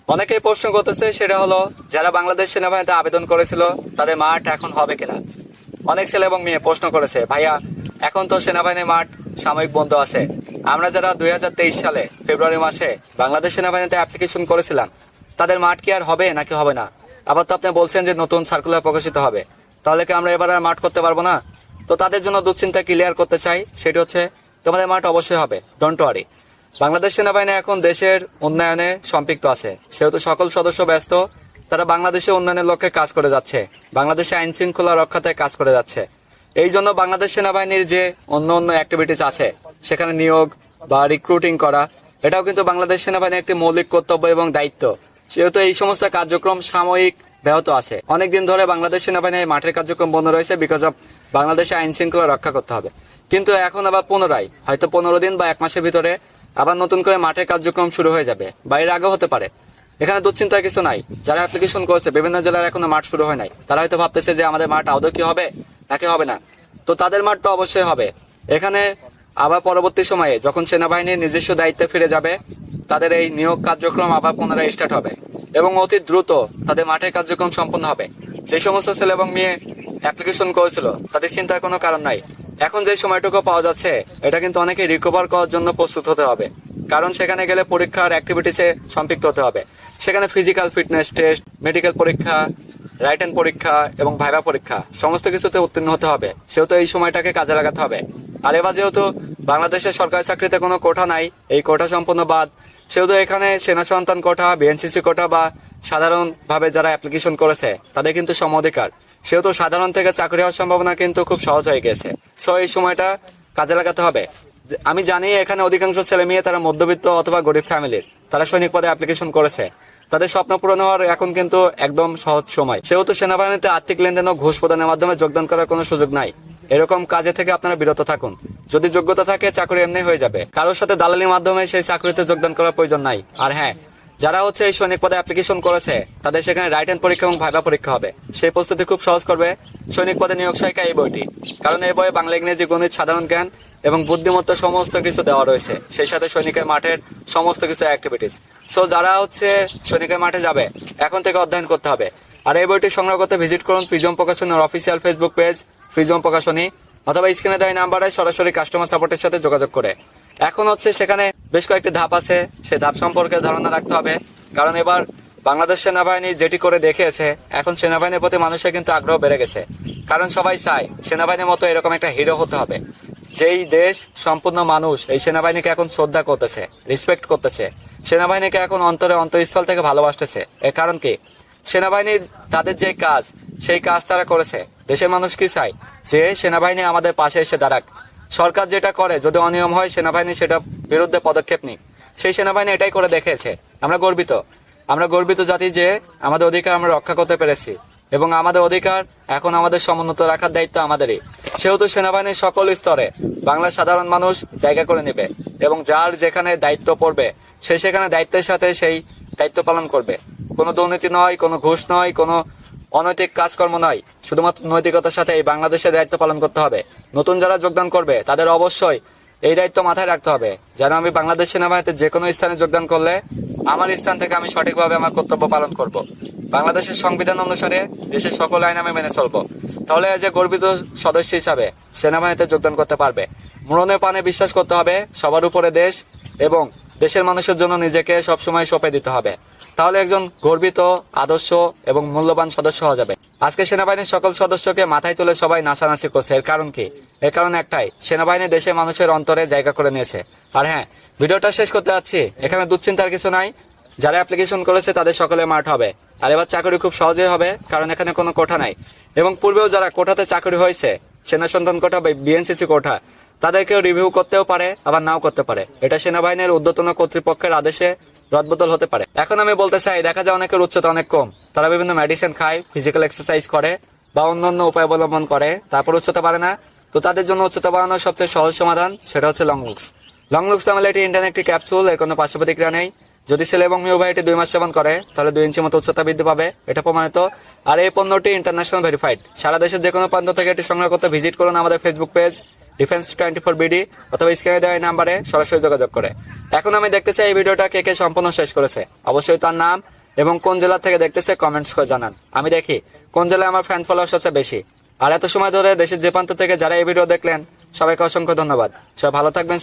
অনেকেই প্রশ্ন করতেছে, সেটা হলো যারা বাংলাদেশ সেনাবাহিনীতে আবেদন করেছিল তাদের মাঠ এখন হবে কিনা। অনেক ছেলে এবং মেয়ে প্রশ্ন করেছে, ভাইয়া এখন তো সেনাবাহিনীর মাঠ সাময়িক বন্ধ আছে, আমরা যারা 2023 সালে ফেব্রুয়ারি মাসে বাংলাদেশ সেনাবাহিনীতে অ্যাপ্লিকেশন করেছিলাম তাদের মাঠ কি আর হবে নাকি হবে না। আবার তো আপনি বলছেন যে নতুন সার্কুলার প্রকাশিত হবে, তাহলে কি আমরা এবার আর মাঠ করতে পারবো না? তো তাদের জন্য দুশ্চিন্তা ক্লিয়ার করতে চাই, সেটি হচ্ছে তোমাদের মাঠ অবশ্যই হবে, ডোন্ট ওয়ারি। বাংলাদেশ সেনাবাহিনী এখন দেশের উন্নয়নে সম্পৃক্ত আছে, সেহেতু সকল সদস্য ব্যস্ত, তারা বাংলাদেশের উন্নয়নের লক্ষ্যে কাজ করে যাচ্ছে, বাংলাদেশে আইন শৃঙ্খলা রক্ষাতে কাজ করে যাচ্ছে। এই জন্য বাংলাদেশ সেনাবাহিনীর যে অন্য অন্য অ্যাক্টিভিটিস আছে, সেখানে নিয়োগ বা রিক্রুটিং করা, এটাও কিন্তু বাংলাদেশ সেনাবাহিনীর একটি মৌলিক কর্তব্য এবং দায়িত্ব। সেহেতু এই সমস্ত কার্যক্রম সাময়িক ব্যাহত আছে। অনেকদিন ধরে বাংলাদেশ সেনাবাহিনীর মাঠের কার্যক্রম বন্ধ রয়েছে বিকজ অফ বাংলাদেশে আইন শৃঙ্খলা রক্ষা করতে হবে। কিন্তু এখন আবার পুনরায় হয়তো 15 দিন বা 1 মাসের ভিতরে আবার নতুন করে মাঠের কার্যক্রম শুরু হয়ে যাবে, বা এর আগে হতে পারে। এখানে দুশ্চিন্তার কিছু নাই। যারা অ্যাপ্লিকেশন করেছে বিভিন্ন জেলার এখনো মাঠ শুরু হয় নাই, তারা হয়তো ভাবতেছে যে আমাদের মাঠ আদৌ কি হবে নাকি হবে না। তো তাদের মাঠ তো অবশ্যই হবে। এখানে আবার পরবর্তী সময়ে যখন সেনাবাহিনীর নিজস্ব দায়িত্বে ফিরে যাবে, তাদের এই নিয়োগ কার্যক্রম আবার পুনরায় স্টার্ট হবে এবং অতি দ্রুত তাদের মাঠের কার্যক্রম সম্পন্ন হবে। যে সমস্ত ছেলে এবং মেয়ে অ্যাপ্লিকেশন করেছিল তাদের চিন্তার কোনো কারণ নাই। এখন যে সময়টুকু পাওয়া যাচ্ছে, এটা কিন্তু অনেকে রিকভার করার জন্য প্রস্তুত হতে হবে, কারণ সেখানে গেলে পরীক্ষার অ্যাক্টিভিটিসে সম্পৃক্ত হতে হবে। সেখানে ফিজিক্যাল ফিটনেস টেস্ট, মেডিকেল পরীক্ষা, রাইটেন পরীক্ষা এবং ভাইভা পরীক্ষা সমস্ত কিছুতে উত্তীর্ণ হতে হবে। সেহেতু এই সময়টাকে কাজে লাগাতে হবে। আর এবার যেহেতু বাংলাদেশের সরকারি চাকরিতে কোনো কোটা নাই, এই কোটা সম্পূর্ণ বাদ, সেহেতু এখানে সেনা সন্তান কোটা, বিএনসিসি কোটা বা সাধারণভাবে যারা অ্যাপ্লিকেশন করেছে তাদের কিন্তু সম অধিকার। সেহেতু সাধারণ থেকে চাকরি হওয়ার সম্ভাবনা কিন্তু খুব সহজ হয়ে গেছে। সো এই সময়টা কাজে লাগাতে হবে। আমি জানি এখানে অধিকাংশ ছেলে মেয়ে তারা মধ্যবিত্ত অথবা গরিব ফ্যামিলির, তারা সৈনিক পদে অ্যাপ্লিকেশন করেছে। তাদের স্বপ্ন পূরণ হওয়ার এখন কিন্তু একদম সহজ সময়। সেহেতু সেনাবাহিনীতে আর্থিক লেনদেন ও ঘুষ প্রদানের মাধ্যমে যোগদান করার কোনো সুযোগ নাই। এরকম কাজে থেকে আপনারা বিরত থাকুন। যদি যোগ্যতা থাকে চাকরি এমনি হয়ে যাবে, কারোর সাথে দালালির মাধ্যমে সেই চাকরিতে যোগদান করার প্রয়োজন নাই। আর হ্যাঁ, যারা হচ্ছে এই সৈনিক পদে অ্যাপ্লিকেশন করেছে তাদের সেখানে রাইটেন পরীক্ষা এবং ভাইভা পরীক্ষা হবে। সেই প্রস্তুতি খুব সহজ করবে সৈনিক পদে নিয়োগ সহায়িকা এই বইটি, কারণ এই বইয়ে বাংলা, ইংরেজি, গণিত, সাধারণ জ্ঞান এবং বুদ্ধিমত্তা সমস্ত কিছু দেওয়া রয়েছে, সেই সাথে সৈনিকের মাঠের সমস্ত কিছু অ্যাক্টিভিটিস। সো যারা হচ্ছে সৈনিকের মাঠে যাবে এখন থেকে অধ্যয়ন করতে হবে। আর এই বইটি সংগ্রহ করতে ভিজিট করুন ফ্রিজম প্রকাশনীর অফিসিয়াল ফেসবুক পেজ ফ্রিজম প্রকাশনী, অথবা স্ক্রিনে দেওয়া নাম্বারে সরাসরি কাস্টমার সাপোর্টের সাথে যোগাযোগ করে। এখন হচ্ছে সেখানে বেশ কয়েকটি ধাপ আছে, সেই ধাপ সম্পর্কে ধারণা রাখতে হবে, কারণ এবার বাংলাদেশ সেনাবাহিনী যেটি করে দেখিয়েছে, এখন সেনাবাহিনীর প্রতি মানুষের কিন্তু আগ্রহ বেড়ে গেছে। কারণ সবাই চায় সেনাবাহিনীর মতো এরকম একটা হিরো হতে হবে। যেই দেশ সম্পূর্ণ মানুষ এই সেনাবাহিনীকে এখন শ্রদ্ধা করতেছে, রেসপেক্ট করতেছে, সেনাবাহিনীকে এখন অন্তরস্থল থেকে ভালোবাসতেছে। এর কারণ কি? সেনাবাহিনী তাদের যে কাজ, সেই কাজ তারা করেছে। দেশের মানুষ কি চায়? যে সেনাবাহিনী আমাদের পাশে এসে দাঁড়াক। সরকার যেটা করে যদি অনিয়ম হয়, সেনাবাহিনী সেটা বিরুদ্ধে পদক্ষেপ নিক। সেই সেনাবাহিনী এটাই করে দেখেছে। আমরা গর্বিত জাতি যে আমাদের অধিকার আমরা রক্ষা করতে পেরেছি, এবং আমাদের অধিকার এখন আমাদের সমুন্নত রাখার দায়িত্ব আমাদেরই। সেহেতু সেনাবাহিনীর সকল স্তরে বাংলার সাধারণ মানুষ জায়গা করে নেবে, এবং যার যেখানে দায়িত্ব পড়বে সে সেখানে দায়িত্বের সাথে সেই দায়িত্ব পালন করবে। কোনো দুর্নীতি নয়, কোনো ঘুষ নয়, কোনো অনৈতিক কাজকর্ম নয়, শুধুমাত্র নৈতিকতার সাথে এই বাংলাদেশের দায়িত্ব পালন করতে হবে। নতুন যারা যোগদান করবে তাদের অবশ্যই এই দায়িত্ব মাথায় রাখতে হবে, যেন আমি বাংলাদেশ সেনাবাহিনীতে যে কোনো স্থানে যোগদান করলে আমার স্থান থেকে আমি সঠিকভাবে আমার কর্তব্য পালন করব। বাংলাদেশের সংবিধান অনুসারে দেশের সকল আইন আমি মেনে চলবো। তাহলে যে গর্বিত সদস্য হিসাবে সেনাবাহিনীতে যোগদান করতে পারবে। মরণে প্রাণে বিশ্বাস করতে হবে সবার উপরে দেশ, এবং দেশের মানুষের জন্য নিজেকে সবসময় সঁপে দিতে হবে। তাহলে একজন গর্বিত, আদর্শ এবং মূল্যবান সদস্য হওয়া যাবে। আজকে সেনাবাহিনীর সকল সদস্যকে মাথায় তুলে সবাই নাচানাচি করছে। এর কারণ কি? এর কারণ একটাই, সেনাবাহিনী দেশের মানুষের অন্তরে জায়গা করে নিয়েছে। আর হ্যাঁ, ভিডিওটা শেষ করতে যাচ্ছি, এখানে দুশ্চিন্তার কিছু নাই। যারা অ্যাপ্লিকেশন করেছে তাদের সকলে মাঠ হবে। আর এবার চাকরি খুব সহজেই হবে, কারণ এখানে কোনো কোঠা নাই। এবং পূর্বেও যারা কোঠাতে চাকরি হয়েছে, সেনা সন্তান কোঠা বা বিএনসিসি কোঠা, তাদেরকেও রিভিউ করতেও পারে, আবার নাও করতে পারে। এটা সেনাবাহিনীর ঊর্ধ্বতন কর্তৃপক্ষের আদেশে রদবদল হতে পারে। এখন আমি বলতে চাই, দেখা যায় অনেকের উচ্চতা অনেক কম, তারা বিভিন্ন মেডিসিন খায়, ফিজিক্যাল এক্সারসাইজ করে বা অন্যান্য উপায় অবলম্বন করে, তারপর উচ্চতা বাড়ে না। তো তাদের জন্য উচ্চতা বাড়ানোর সবচেয়ে সহজ সমাধান সেটা হচ্ছে লং লুকস। লং লুকস নামে এটি ইন্টারনেট একটি ক্যাপসুল, এর কোনো পার্শ্ব প্রতিক্রিয়া নেই। যদি ছেলে এবং মেয়ে উভয় এটি 2 মাস সেবন করে তাহলে 2 ইঞ্চি মতো উচ্চতা বৃদ্ধি পাবে, এটা প্রমাণিত। আর এই পণ্যটি ইন্টারন্যাশনাল ভেরিফাইড। সারা দেশের যে কোনো প্রান্ত থেকে এটি সংগ্রহ করতে ভিজিট করুন আমাদের ফেসবুক পেজ ডিফেন্স 24 বিডি অথবা স্ক্রিনে দেওয়া এই নাম্বারে সরাসরি যোগাযোগ করে। এখন আমি দেখতে চাই এই ভিডিওটা কে কে সম্পূর্ণ শেষ করেছে। অবশ্যই তার নাম এবং কোন জেলা থেকে দেখতেছে কমেন্টস করে জানান। আমি দেখি কোন জেলায় আমার ফ্যান ফলোয়ার সবচেয়ে বেশি। আর এত সময় ধরে দেশের যে প্রান্ত থেকে যারা এই ভিডিও দেখলেন সবাইকে অসংখ্য ধন্যবাদ। সবাই ভালো থাকবেন।